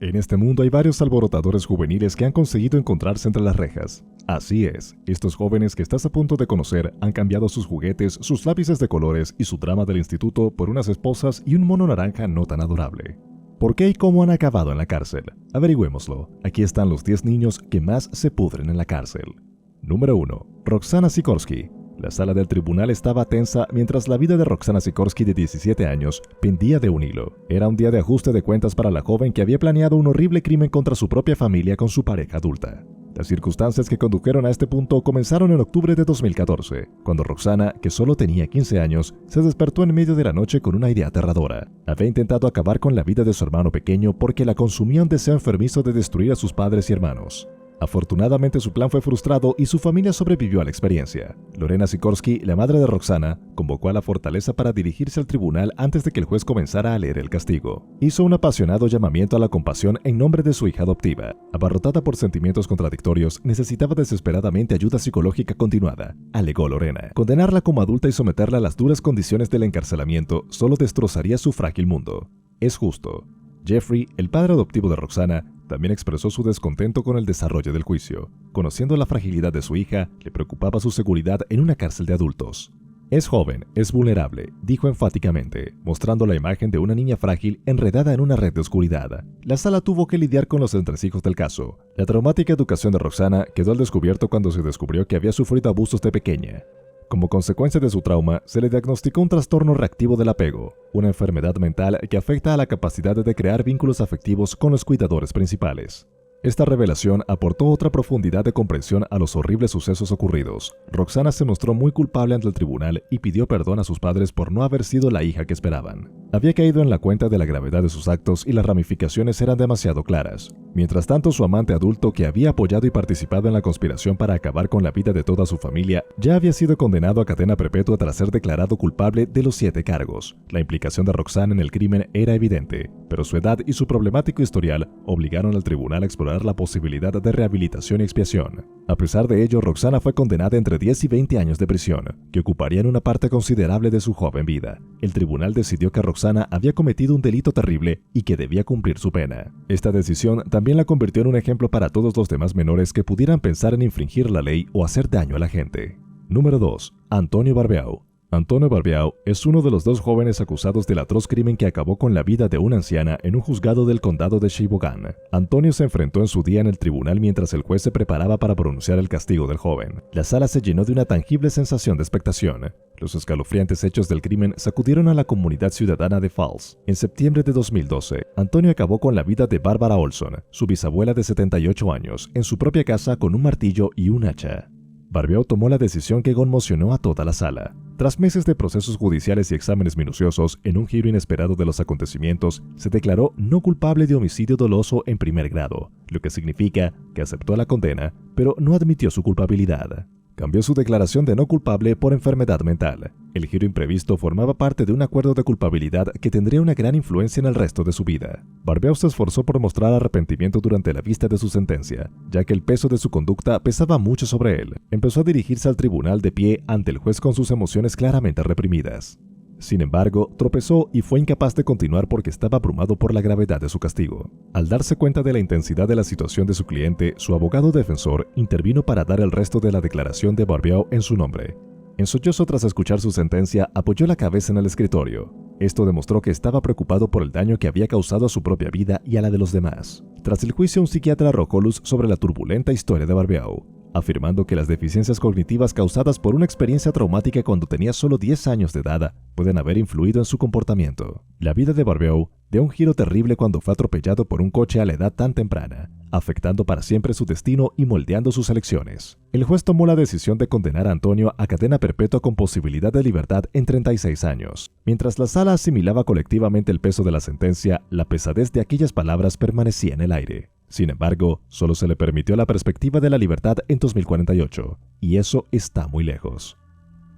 En este mundo hay varios alborotadores juveniles que han conseguido encontrarse entre las rejas. Así es, estos jóvenes que estás a punto de conocer han cambiado sus juguetes, sus lápices de colores y su drama del instituto por unas esposas y un mono naranja no tan adorable. ¿Por qué y cómo han acabado en la cárcel? Averigüémoslo. Aquí están los 10 niños que más se pudren en la cárcel. Número 1. Roxana Sikorsky. La sala del tribunal estaba tensa mientras la vida de Roxana Sikorsky, de 17 años, pendía de un hilo. Era un día de ajuste de cuentas para la joven que había planeado un horrible crimen contra su propia familia con su pareja adulta. Las circunstancias que condujeron a este punto comenzaron en octubre de 2014, cuando Roxana, que solo tenía 15 años, se despertó en medio de la noche con una idea aterradora. Había intentado acabar con la vida de su hermano pequeño porque la consumía un deseo enfermizo de destruir a sus padres y hermanos. Afortunadamente su plan fue frustrado y su familia sobrevivió a la experiencia. Lorena Sikorsky, la madre de Roxana, convocó a la fortaleza para dirigirse al tribunal antes de que el juez comenzara a leer el castigo. Hizo un apasionado llamamiento a la compasión en nombre de su hija adoptiva. Abarrotada por sentimientos contradictorios, necesitaba desesperadamente ayuda psicológica continuada, alegó Lorena. Condenarla como adulta y someterla a las duras condiciones del encarcelamiento solo destrozaría su frágil mundo. Es justo. Jeffrey, el padre adoptivo de Roxana, también expresó su descontento con el desarrollo del juicio. Conociendo la fragilidad de su hija, le preocupaba su seguridad en una cárcel de adultos. Es joven, es vulnerable, dijo enfáticamente, mostrando la imagen de una niña frágil enredada en una red de oscuridad. La sala tuvo que lidiar con los entresijos del caso. La traumática educación de Roxana quedó al descubierto cuando se descubrió que había sufrido abusos de pequeña. Como consecuencia de su trauma, se le diagnosticó un trastorno reactivo del apego, una enfermedad mental que afecta a la capacidad de crear vínculos afectivos con los cuidadores principales. Esta revelación aportó otra profundidad de comprensión a los horribles sucesos ocurridos. Roxana se mostró muy culpable ante el tribunal y pidió perdón a sus padres por no haber sido la hija que esperaban. Había caído en la cuenta de la gravedad de sus actos y las ramificaciones eran demasiado claras. Mientras tanto, su amante adulto, que había apoyado y participado en la conspiración para acabar con la vida de toda su familia, ya había sido condenado a cadena perpetua tras ser declarado culpable de los 7 cargos. La implicación de Roxana en el crimen era evidente, pero su edad y su problemático historial obligaron al tribunal a explorar la posibilidad de rehabilitación y expiación. A pesar de ello, Roxana fue condenada entre 10 y 20 años de prisión, que ocuparían una parte considerable de su joven vida. El tribunal decidió que Roxana había cometido un delito terrible y que debía cumplir su pena. Esta decisión también la convirtió en un ejemplo para todos los demás menores que pudieran pensar en infringir la ley o hacer daño a la gente. Número 2. Antonio Barbeau. Antonio Barbeau es uno de los 2 jóvenes acusados del atroz crimen que acabó con la vida de una anciana en un juzgado del condado de Sheboygan. Antonio se enfrentó en su día en el tribunal mientras el juez se preparaba para pronunciar el castigo del joven. La sala se llenó de una tangible sensación de expectación. Los escalofriantes hechos del crimen sacudieron a la comunidad ciudadana de Falls. En septiembre de 2012, Antonio acabó con la vida de Barbara Olson, su bisabuela de 78 años, en su propia casa con un martillo y un hacha. Barbeau tomó la decisión que conmocionó a toda la sala. Tras meses de procesos judiciales y exámenes minuciosos, en un giro inesperado de los acontecimientos, se declaró no culpable de homicidio doloso en primer grado, lo que significa que aceptó la condena, pero no admitió su culpabilidad. Cambió su declaración de no culpable por enfermedad mental. El giro imprevisto formaba parte de un acuerdo de culpabilidad que tendría una gran influencia en el resto de su vida. Barbeau se esforzó por mostrar arrepentimiento durante la vista de su sentencia, ya que el peso de su conducta pesaba mucho sobre él. Empezó a dirigirse al tribunal de pie ante el juez con sus emociones claramente reprimidas. Sin embargo, tropezó y fue incapaz de continuar porque estaba abrumado por la gravedad de su castigo. Al darse cuenta de la intensidad de la situación de su cliente, su abogado defensor intervino para dar el resto de la declaración de Barbeau en su nombre. En sollozo tras escuchar su sentencia, apoyó la cabeza en el escritorio. Esto demostró que estaba preocupado por el daño que había causado a su propia vida y a la de los demás. Tras el juicio, un psiquiatra arrojó luz sobre la turbulenta historia de Barbeau, afirmando que las deficiencias cognitivas causadas por una experiencia traumática cuando tenía solo 10 años de edad pueden haber influido en su comportamiento. La vida de Barbeau dio un giro terrible cuando fue atropellado por un coche a la edad tan temprana, afectando para siempre su destino y moldeando sus elecciones. El juez tomó la decisión de condenar a Antonio a cadena perpetua con posibilidad de libertad en 36 años. Mientras la sala asimilaba colectivamente el peso de la sentencia, la pesadez de aquellas palabras permanecía en el aire. Sin embargo, solo se le permitió la perspectiva de la libertad en 2048, y eso está muy lejos.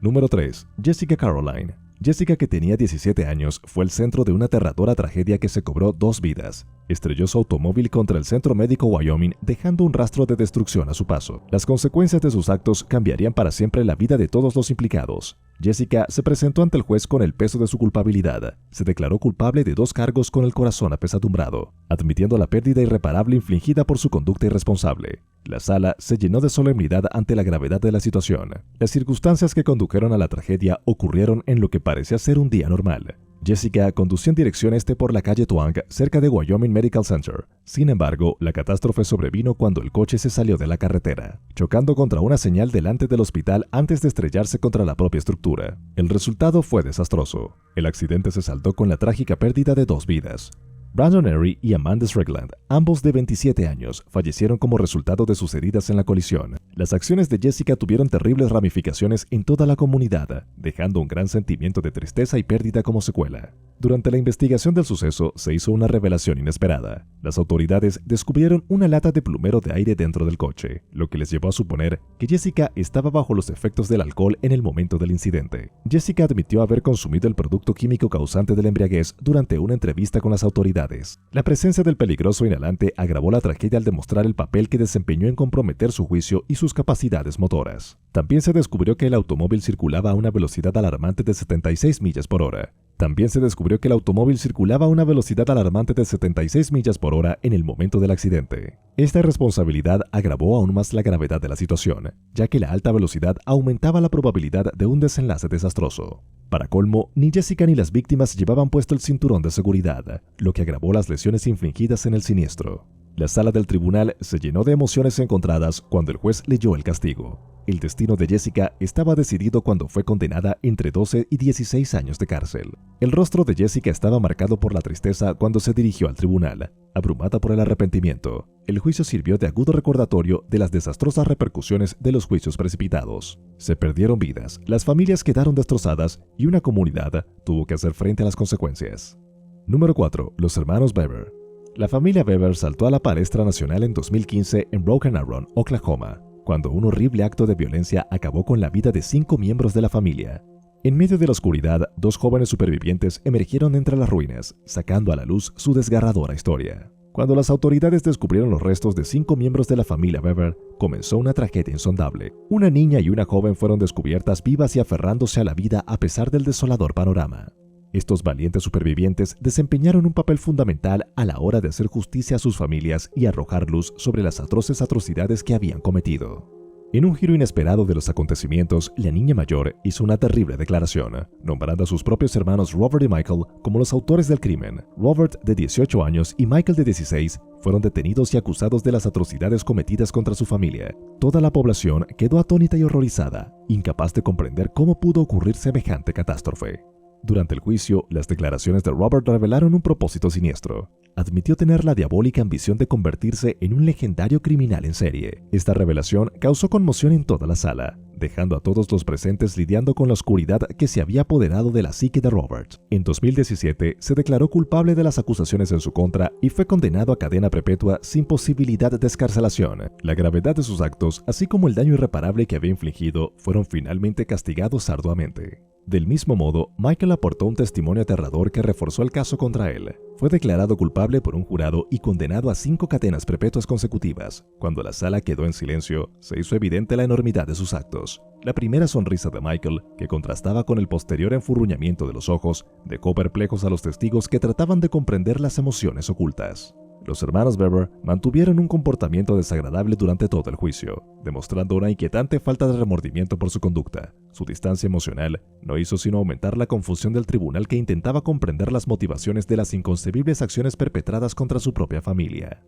Número 3. Jessica Caroline. Jessica, que tenía 17 años, fue el centro de una aterradora tragedia que se cobró 2 vidas. Estrelló su automóvil contra el Centro Médico Wyoming, dejando un rastro de destrucción a su paso. Las consecuencias de sus actos cambiarían para siempre la vida de todos los implicados. Jessica se presentó ante el juez con el peso de su culpabilidad. Se declaró culpable de 2 cargos con el corazón apesadumbrado, admitiendo la pérdida irreparable infligida por su conducta irresponsable. La sala se llenó de solemnidad ante la gravedad de la situación. Las circunstancias que condujeron a la tragedia ocurrieron en lo que parecía ser un día normal. Jessica conducía en dirección este por la calle Twang, cerca de Wyoming Medical Center. Sin embargo, la catástrofe sobrevino cuando el coche se salió de la carretera, chocando contra una señal delante del hospital antes de estrellarse contra la propia estructura. El resultado fue desastroso. El accidente se saldó con la trágica pérdida de 2 vidas. Brandon Erie y Amanda Strickland, ambos de 27 años, fallecieron como resultado de sus heridas en la colisión. Las acciones de Jessica tuvieron terribles ramificaciones en toda la comunidad, dejando un gran sentimiento de tristeza y pérdida como secuela. Durante la investigación del suceso se hizo una revelación inesperada. Las autoridades descubrieron una lata de plumero de aire dentro del coche, lo que les llevó a suponer que Jessica estaba bajo los efectos del alcohol en el momento del incidente. Jessica admitió haber consumido el producto químico causante de la embriaguez durante una entrevista con las autoridades. La presencia del peligroso inhalante agravó la tragedia al demostrar el papel que desempeñó en comprometer su juicio y sus capacidades motoras. También se descubrió que el automóvil circulaba a una velocidad alarmante de 76 millas por hora. En el momento del accidente. Esta irresponsabilidad agravó aún más la gravedad de la situación, ya que la alta velocidad aumentaba la probabilidad de un desenlace desastroso. Para colmo, ni Jessica ni las víctimas llevaban puesto el cinturón de seguridad, lo que agravó las lesiones infligidas en el siniestro. La sala del tribunal se llenó de emociones encontradas cuando el juez leyó el castigo. El destino de Jessica estaba decidido cuando fue condenada entre 12 y 16 años de cárcel. El rostro de Jessica estaba marcado por la tristeza cuando se dirigió al tribunal, abrumada por el arrepentimiento. El juicio sirvió de agudo recordatorio de las desastrosas repercusiones de los juicios precipitados. Se perdieron vidas, las familias quedaron destrozadas y una comunidad tuvo que hacer frente a las consecuencias. Número 4. Los hermanos Bever. La familia Bever saltó a la palestra nacional en 2015 en Broken Arrow, Oklahoma, cuando un horrible acto de violencia acabó con la vida de 5 miembros de la familia. En medio de la oscuridad, 2 jóvenes supervivientes emergieron entre las ruinas, sacando a la luz su desgarradora historia. Cuando las autoridades descubrieron los restos de 5 miembros de la familia Bever, comenzó una tragedia insondable. Una niña y una joven fueron descubiertas vivas y aferrándose a la vida a pesar del desolador panorama. Estos valientes supervivientes desempeñaron un papel fundamental a la hora de hacer justicia a sus familias y arrojar luz sobre las atroces atrocidades que habían cometido. En un giro inesperado de los acontecimientos, la niña mayor hizo una terrible declaración, nombrando a sus propios hermanos Robert y Michael como los autores del crimen. Robert, de 18 años, y Michael, de 16, fueron detenidos y acusados de las atrocidades cometidas contra su familia. Toda la población quedó atónita y horrorizada, incapaz de comprender cómo pudo ocurrir semejante catástrofe. Durante el juicio, las declaraciones de Robert revelaron un propósito siniestro. Admitió tener la diabólica ambición de convertirse en un legendario criminal en serie. Esta revelación causó conmoción en toda la sala, dejando a todos los presentes lidiando con la oscuridad que se había apoderado de la psique de Robert. En 2017, se declaró culpable de las acusaciones en su contra y fue condenado a cadena perpetua sin posibilidad de excarcelación. La gravedad de sus actos, así como el daño irreparable que había infligido, fueron finalmente castigados arduamente. Del mismo modo, Michael aportó un testimonio aterrador que reforzó el caso contra él. Fue declarado culpable por un jurado y condenado a 5 cadenas perpetuas consecutivas. Cuando la sala quedó en silencio, se hizo evidente la enormidad de sus actos. La primera sonrisa de Michael, que contrastaba con el posterior enfurruñamiento de los ojos, dejó perplejos a los testigos que trataban de comprender las emociones ocultas. Los hermanos Bever mantuvieron un comportamiento desagradable durante todo el juicio, demostrando una inquietante falta de remordimiento por su conducta. Su distancia emocional no hizo sino aumentar la confusión del tribunal, que intentaba comprender las motivaciones de las inconcebibles acciones perpetradas contra su propia familia.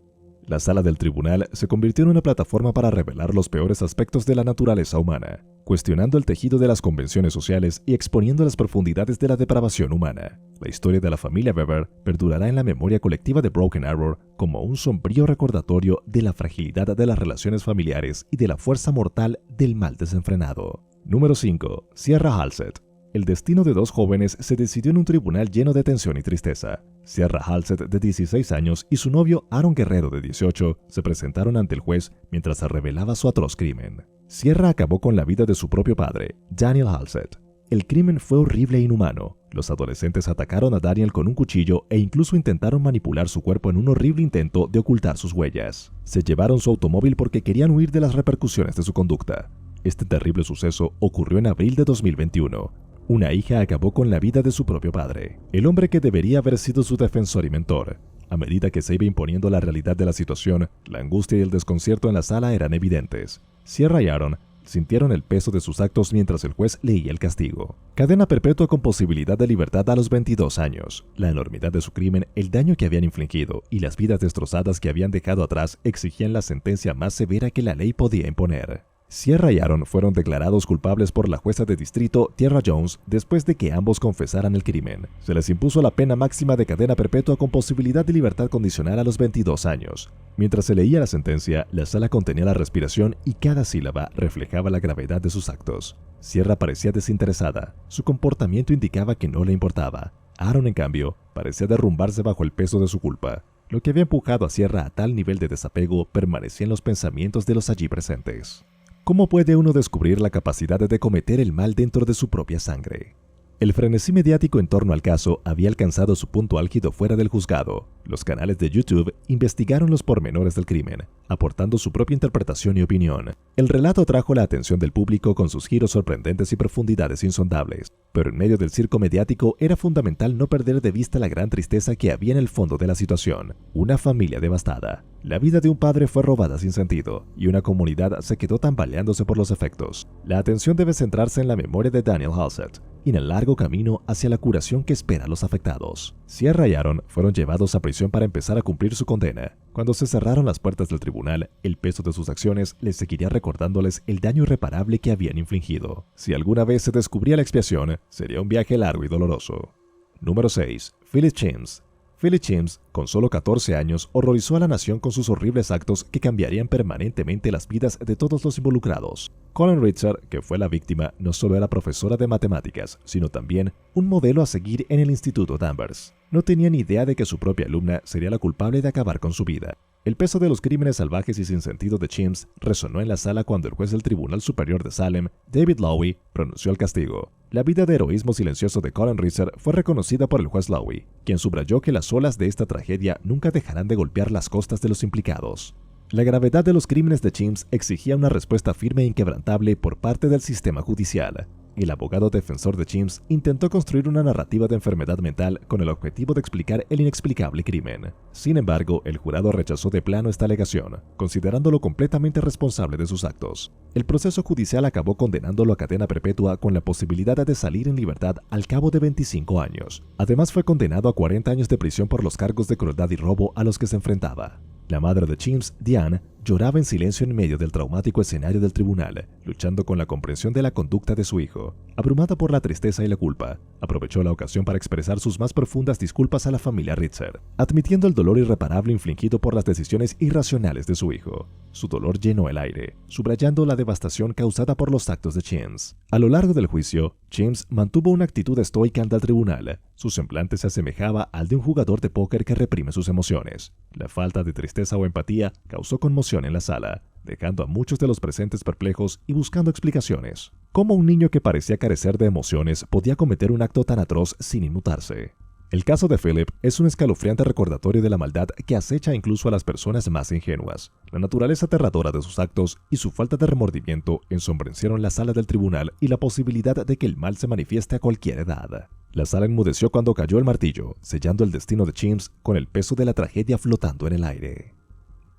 La sala del tribunal se convirtió en una plataforma para revelar los peores aspectos de la naturaleza humana, cuestionando el tejido de las convenciones sociales y exponiendo las profundidades de la depravación humana. La historia de la familia Bever perdurará en la memoria colectiva de Broken Arrow como un sombrío recordatorio de la fragilidad de las relaciones familiares y de la fuerza mortal del mal desenfrenado. Número 5. Sierra Halsett. El destino de 2 jóvenes se decidió en un tribunal lleno de tensión y tristeza. Sierra Halsett, de 16 años, y su novio Aaron Guerrero, de 18, se presentaron ante el juez mientras se revelaba su atroz crimen. Sierra acabó con la vida de su propio padre, Daniel Halsett. El crimen fue horrible e inhumano. Los adolescentes atacaron a Daniel con un cuchillo e incluso intentaron manipular su cuerpo en un horrible intento de ocultar sus huellas. Se llevaron su automóvil porque querían huir de las repercusiones de su conducta. Este terrible suceso ocurrió en abril de 2021. Una hija acabó con la vida de su propio padre, el hombre que debería haber sido su defensor y mentor. A medida que se iba imponiendo la realidad de la situación, la angustia y el desconcierto en la sala eran evidentes. Sierra y Aaron sintieron el peso de sus actos mientras el juez leía el castigo. Cadena perpetua con posibilidad de libertad a los 22 años. La enormidad de su crimen, el daño que habían infligido y las vidas destrozadas que habían dejado atrás exigían la sentencia más severa que la ley podía imponer. Sierra y Aaron fueron declarados culpables por la jueza de distrito Tierra Jones después de que ambos confesaran el crimen. Se les impuso la pena máxima de cadena perpetua con posibilidad de libertad condicional a los 22 años. Mientras se leía la sentencia, la sala contenía la respiración y cada sílaba reflejaba la gravedad de sus actos. Sierra parecía desinteresada. Su comportamiento indicaba que no le importaba. Aaron, en cambio, parecía derrumbarse bajo el peso de su culpa. Lo que había empujado a Sierra a tal nivel de desapego permanecía en los pensamientos de los allí presentes. ¿Cómo puede uno descubrir la capacidad de cometer el mal dentro de su propia sangre? El frenesí mediático en torno al caso había alcanzado su punto álgido fuera del juzgado. Los canales de YouTube investigaron los pormenores del crimen, aportando su propia interpretación y opinión. El relato atrajo la atención del público con sus giros sorprendentes y profundidades insondables, pero en medio del circo mediático era fundamental no perder de vista la gran tristeza que había en el fondo de la situación. Una familia devastada. La vida de un padre fue robada sin sentido, y una comunidad se quedó tambaleándose por los efectos. La atención debe centrarse en la memoria de Daniel Halsett y en el largo camino hacia la curación que espera a los afectados. Sierra y Aaron fueron llevados a prisión para empezar a cumplir su condena. Cuando se cerraron las puertas del tribunal, el peso de sus acciones les seguiría recordándoles el daño irreparable que habían infligido. Si alguna vez se descubría la expiación, sería un viaje largo y doloroso. Número 6. Phyllis Chimms. Phyllis Chimms, con solo 14 años, horrorizó a la nación con sus horribles actos que cambiarían permanentemente las vidas de todos los involucrados. Colin Richard, que fue la víctima, no solo era profesora de matemáticas, sino también un modelo a seguir en el Instituto Danvers. No tenía ni idea de que su propia alumna sería la culpable de acabar con su vida. El peso de los crímenes salvajes y sin sentido de Chimms resonó en la sala cuando el juez del Tribunal Superior de Salem, David Lowy, pronunció el castigo. La vida de heroísmo silencioso de Colin Richard fue reconocida por el juez Lowy, quien subrayó que las olas de esta tragedia nunca dejarán de golpear las costas de los implicados. La gravedad de los crímenes de Chimms exigía una respuesta firme e inquebrantable por parte del sistema judicial. El abogado defensor de Chimms intentó construir una narrativa de enfermedad mental con el objetivo de explicar el inexplicable crimen. Sin embargo, el jurado rechazó de plano esta alegación, considerándolo completamente responsable de sus actos. El proceso judicial acabó condenándolo a cadena perpetua con la posibilidad de salir en libertad al cabo de 25 años. Además, fue condenado a 40 años de prisión por los cargos de crueldad y robo a los que se enfrentaba. La madre de Chimms, Diane, lloraba en silencio en medio del traumático escenario del tribunal, luchando con la comprensión de la conducta de su hijo. Abrumada por la tristeza y la culpa, aprovechó la ocasión para expresar sus más profundas disculpas a la familia Richard, admitiendo el dolor irreparable infligido por las decisiones irracionales de su hijo. Su dolor llenó el aire, subrayando la devastación causada por los actos de Chimms. A lo largo del juicio, Chimms mantuvo una actitud estoica ante el tribunal. Su semblante se asemejaba al de un jugador de póker que reprime sus emociones. La falta de tristeza o empatía causó conmoción en la sala, dejando a muchos de los presentes perplejos y buscando explicaciones. ¿Cómo un niño que parecía carecer de emociones podía cometer un acto tan atroz sin inmutarse? El caso de Philip es un escalofriante recordatorio de la maldad que acecha incluso a las personas más ingenuas. La naturaleza aterradora de sus actos y su falta de remordimiento ensombrecieron la sala del tribunal y la posibilidad de que el mal se manifieste a cualquier edad. La sala enmudeció cuando cayó el martillo, sellando el destino de Chimms con el peso de la tragedia flotando en el aire.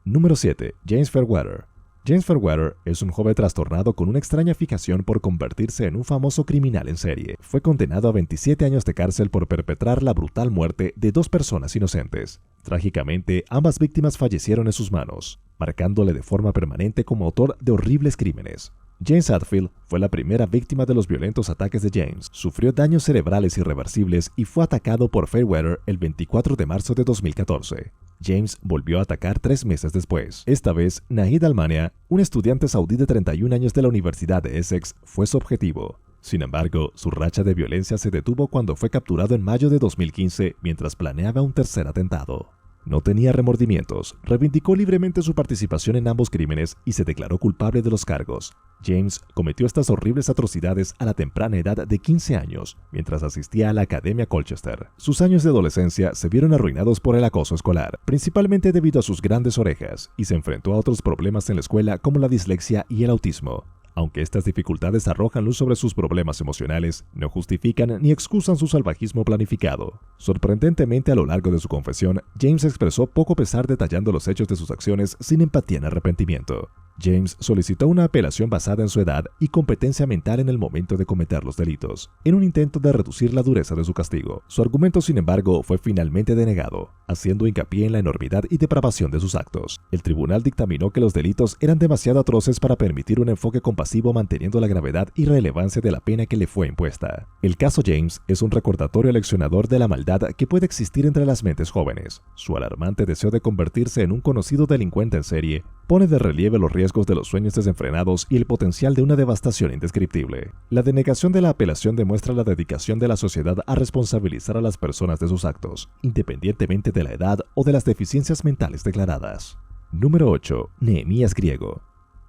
Número 7. James Fairweather. James Fairweather es un joven trastornado con una extraña fijación por convertirse en un famoso criminal en serie. Fue condenado a 27 años de cárcel por perpetrar la brutal muerte de 2 personas inocentes. Trágicamente, ambas víctimas fallecieron en sus manos, marcándole de forma permanente como autor de horribles crímenes. James Hadfield fue la primera víctima de los violentos ataques de James. Sufrió daños cerebrales irreversibles y fue atacado por Fairweather el 24 de marzo de 2014. James volvió a atacar 3 meses después. Esta vez, Nahid Almania, un estudiante saudí de 31 años de la Universidad de Essex, fue su objetivo. Sin embargo, su racha de violencia se detuvo cuando fue capturado en mayo de 2015 mientras planeaba un tercer atentado. No tenía remordimientos, reivindicó libremente su participación en ambos crímenes y se declaró culpable de los cargos. James cometió estas horribles atrocidades a la temprana edad de 15 años, mientras asistía a la Academia Colchester. Sus años de adolescencia se vieron arruinados por el acoso escolar, principalmente debido a sus grandes orejas, y se enfrentó a otros problemas en la escuela como la dislexia y el autismo. Aunque estas dificultades arrojan luz sobre sus problemas emocionales, no justifican ni excusan su salvajismo planificado. Sorprendentemente, a lo largo de su confesión, James expresó poco pesar detallando los hechos de sus acciones sin empatía ni arrepentimiento. James solicitó una apelación basada en su edad y competencia mental en el momento de cometer los delitos, en un intento de reducir la dureza de su castigo. Su argumento, sin embargo, fue finalmente denegado, haciendo hincapié en la enormidad y depravación de sus actos. El tribunal dictaminó que los delitos eran demasiado atroces para permitir un enfoque compasivo manteniendo la gravedad y relevancia de la pena que le fue impuesta. El caso James es un recordatorio leccionador de la maldad que puede existir entre las mentes jóvenes. Su alarmante deseo de convertirse en un conocido delincuente en serie pone de relieve los riesgos de los sueños desenfrenados y el potencial de una devastación indescriptible. La denegación de la apelación demuestra la dedicación de la sociedad a responsabilizar a las personas de sus actos, independientemente de la edad o de las deficiencias mentales declaradas. Número 8. Nehemías Griego.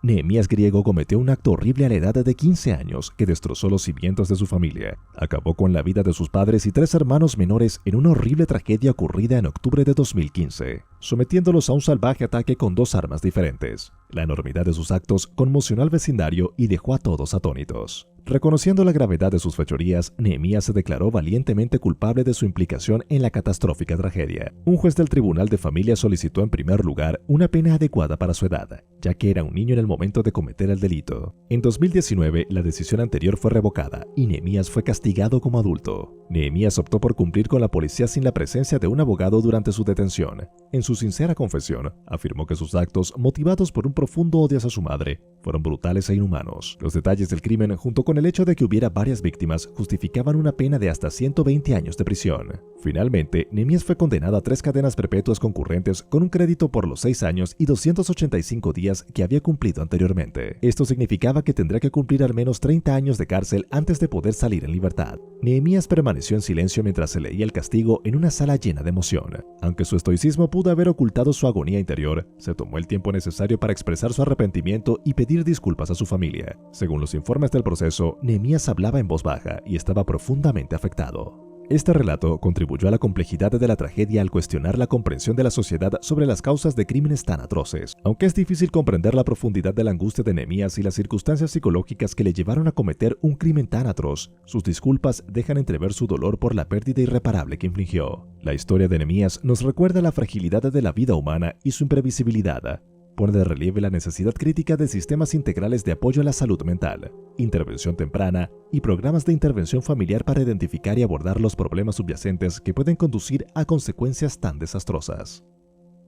Nehemías Griego cometió un acto horrible a la edad de 15 años que destrozó los cimientos de su familia. Acabó con la vida de sus padres y 3 hermanos menores en una horrible tragedia ocurrida en octubre de 2015, sometiéndolos a un salvaje ataque con 2 armas diferentes. La enormidad de sus actos conmocionó al vecindario y dejó a todos atónitos. Reconociendo la gravedad de sus fechorías, Nehemías se declaró valientemente culpable de su implicación en la catastrófica tragedia. Un juez del Tribunal de Familia solicitó en primer lugar una pena adecuada para su edad, ya que era un niño en el momento de cometer el delito. En 2019, la decisión anterior fue revocada y Nehemías fue castigado como adulto. Nehemías optó por cumplir con la policía sin la presencia de un abogado durante su detención. En su sincera confesión, afirmó que sus actos, motivados por un profundo odio hacia su madre, fueron brutales e inhumanos. Los detalles del crimen, junto con el hecho de que hubiera varias víctimas, justificaban una pena de hasta 120 años de prisión. Finalmente, Nehemías fue condenado a 3 cadenas perpetuas concurrentes con un crédito por los 6 años y 285 días que había cumplido anteriormente. Esto significaba que tendría que cumplir al menos 30 años de cárcel antes de poder salir en libertad. Nehemías permaneció en silencio mientras se leía el castigo en una sala llena de emoción. Aunque su estoicismo pudo haber ocultado su agonía interior, se tomó el tiempo necesario para expresar su arrepentimiento y pedir disculpas a su familia. Según los informes del proceso, Nehemías hablaba en voz baja y estaba profundamente afectado. Este relato contribuyó a la complejidad de la tragedia al cuestionar la comprensión de la sociedad sobre las causas de crímenes tan atroces. Aunque es difícil comprender la profundidad de la angustia de Nehemías y las circunstancias psicológicas que le llevaron a cometer un crimen tan atroz, sus disculpas dejan entrever su dolor por la pérdida irreparable que infligió. La historia de Nehemías nos recuerda la fragilidad de la vida humana y su imprevisibilidad. Pone de relieve la necesidad crítica de sistemas integrales de apoyo a la salud mental, intervención temprana y programas de intervención familiar para identificar y abordar los problemas subyacentes que pueden conducir a consecuencias tan desastrosas.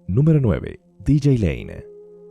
Número 9. DJ Lane.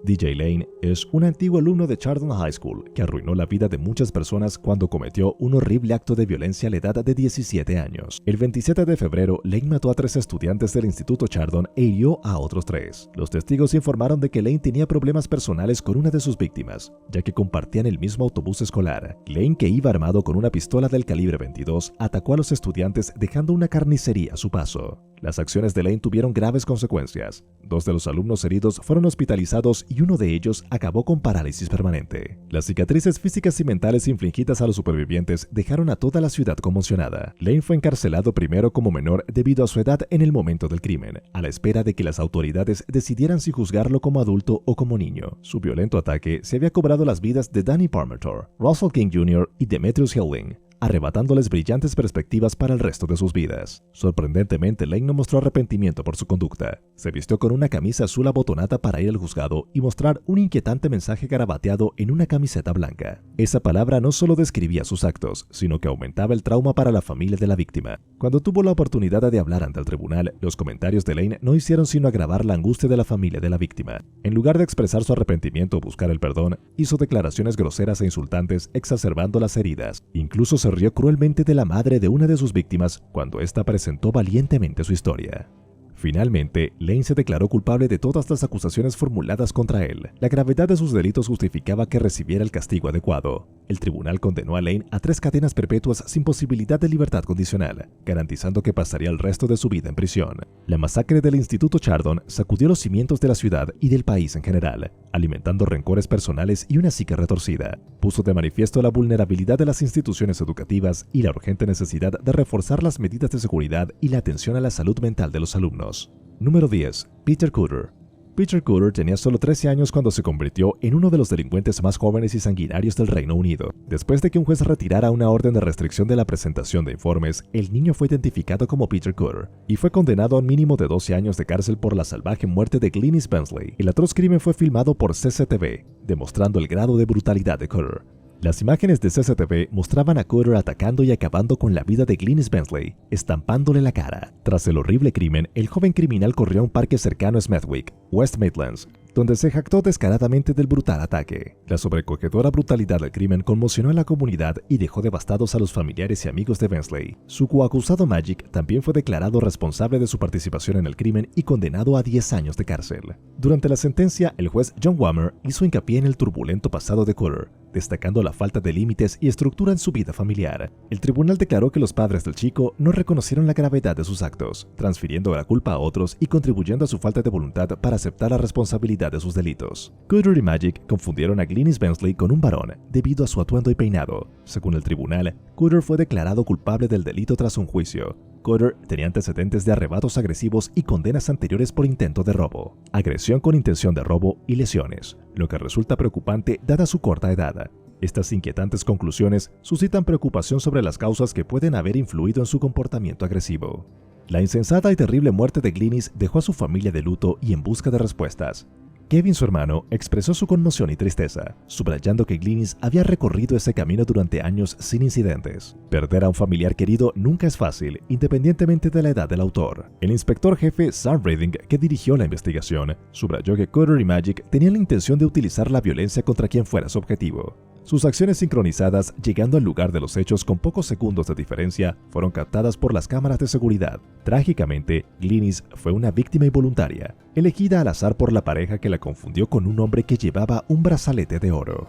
DJ Lane es un antiguo alumno de Chardon High School que arruinó la vida de muchas personas cuando cometió un horrible acto de violencia a la edad de 17 años. El 27 de febrero, Lane mató a 3 estudiantes del Instituto Chardon e hirió a otros 3. Los testigos informaron de que Lane tenía problemas personales con una de sus víctimas, ya que compartían el mismo autobús escolar. Lane, que iba armado con una pistola del calibre 22, atacó a los estudiantes dejando una carnicería a su paso. Las acciones de Lane tuvieron graves consecuencias. 2 de los alumnos heridos fueron hospitalizados y uno de ellos acabó con parálisis permanente. Las cicatrices físicas y mentales infligidas a los supervivientes dejaron a toda la ciudad conmocionada. Lane fue encarcelado primero como menor debido a su edad en el momento del crimen, a la espera de que las autoridades decidieran si juzgarlo como adulto o como niño. Su violento ataque se había cobrado las vidas de Danny Parmenter, Russell King Jr. y Demetrius Hilding, arrebatándoles brillantes perspectivas para el resto de sus vidas. Sorprendentemente, Lane no mostró arrepentimiento por su conducta. Se vistió con una camisa azul abotonada para ir al juzgado y mostrar un inquietante mensaje garabateado en una camiseta blanca. Esa palabra no solo describía sus actos, sino que aumentaba el trauma para la familia de la víctima. Cuando tuvo la oportunidad de hablar ante el tribunal, los comentarios de Lane no hicieron sino agravar la angustia de la familia de la víctima. En lugar de expresar su arrepentimiento o buscar el perdón, hizo declaraciones groseras e insultantes, exacerbando las heridas. Incluso se rió cruelmente de la madre de una de sus víctimas cuando ésta presentó valientemente su historia. Finalmente, Lane se declaró culpable de todas las acusaciones formuladas contra él. La gravedad de sus delitos justificaba que recibiera el castigo adecuado. el tribunal condenó a Lane a 3 cadenas perpetuas sin posibilidad de libertad condicional, garantizando que pasaría el resto de su vida en prisión. La masacre del Instituto Chardon sacudió los cimientos de la ciudad y del país en general, alimentando rencores personales y una psique retorcida. Puso de manifiesto la vulnerabilidad de las instituciones educativas y la urgente necesidad de reforzar las medidas de seguridad y la atención a la salud mental de los alumnos. Número 10. Peter Cooter. Peter Cooter tenía solo 13 años cuando se convirtió en uno de los delincuentes más jóvenes y sanguinarios del Reino Unido. Después de que un juez retirara una orden de restricción de la presentación de informes, el niño fue identificado como Peter Cooter y fue condenado a un mínimo de 12 años de cárcel por la salvaje muerte de Glynis Bensley. El atroz crimen fue filmado por CCTV, demostrando el grado de brutalidad de Cooter. Las imágenes de CCTV mostraban a Cooter atacando y acabando con la vida de Glynis Bensley, estampándole la cara. Tras el horrible crimen, el joven criminal corrió a un parque cercano a Smethwick, West Midlands, donde se jactó descaradamente del brutal ataque. La sobrecogedora brutalidad del crimen conmocionó a la comunidad y dejó devastados a los familiares y amigos de Bensley. Su coacusado Magic también fue declarado responsable de su participación en el crimen y condenado a 10 años de cárcel. Durante la sentencia, el juez John Whammer hizo hincapié en el turbulento pasado de Cooter, destacando la falta de límites y estructura en su vida familiar. El tribunal declaró que los padres del chico no reconocieron la gravedad de sus actos, transfiriendo la culpa a otros y contribuyendo a su falta de voluntad para aceptar la responsabilidad de sus delitos. Cooter y Magic confundieron a Glynis Bensley con un varón debido a su atuendo y peinado. Según el tribunal, Cooter fue declarado culpable del delito tras un juicio. Cooter tenía antecedentes de arrebatos agresivos y condenas anteriores por intento de robo, agresión con intención de robo y lesiones, lo que resulta preocupante dada su corta edad. Estas inquietantes conclusiones suscitan preocupación sobre las causas que pueden haber influido en su comportamiento agresivo. La insensata y terrible muerte de Glynis dejó a su familia de luto y en busca de respuestas. Kevin, su hermano, expresó su conmoción y tristeza, subrayando que Glynis había recorrido ese camino durante años sin incidentes. Perder a un familiar querido nunca es fácil, independientemente de la edad del autor. El inspector jefe Sam Reading, que dirigió la investigación, subrayó que Cooter y Magic tenían la intención de utilizar la violencia contra quien fuera su objetivo. Sus acciones sincronizadas, llegando al lugar de los hechos con pocos segundos de diferencia, fueron captadas por las cámaras de seguridad. Trágicamente, Glynis fue una víctima involuntaria, elegida al azar por la pareja que la confundió con un hombre que llevaba un brazalete de oro.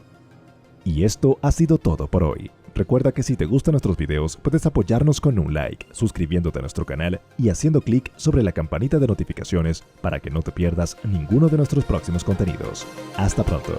Y esto ha sido todo por hoy. Recuerda que si te gustan nuestros videos, puedes apoyarnos con un like, suscribiéndote a nuestro canal y haciendo clic sobre la campanita de notificaciones para que no te pierdas ninguno de nuestros próximos contenidos. Hasta pronto.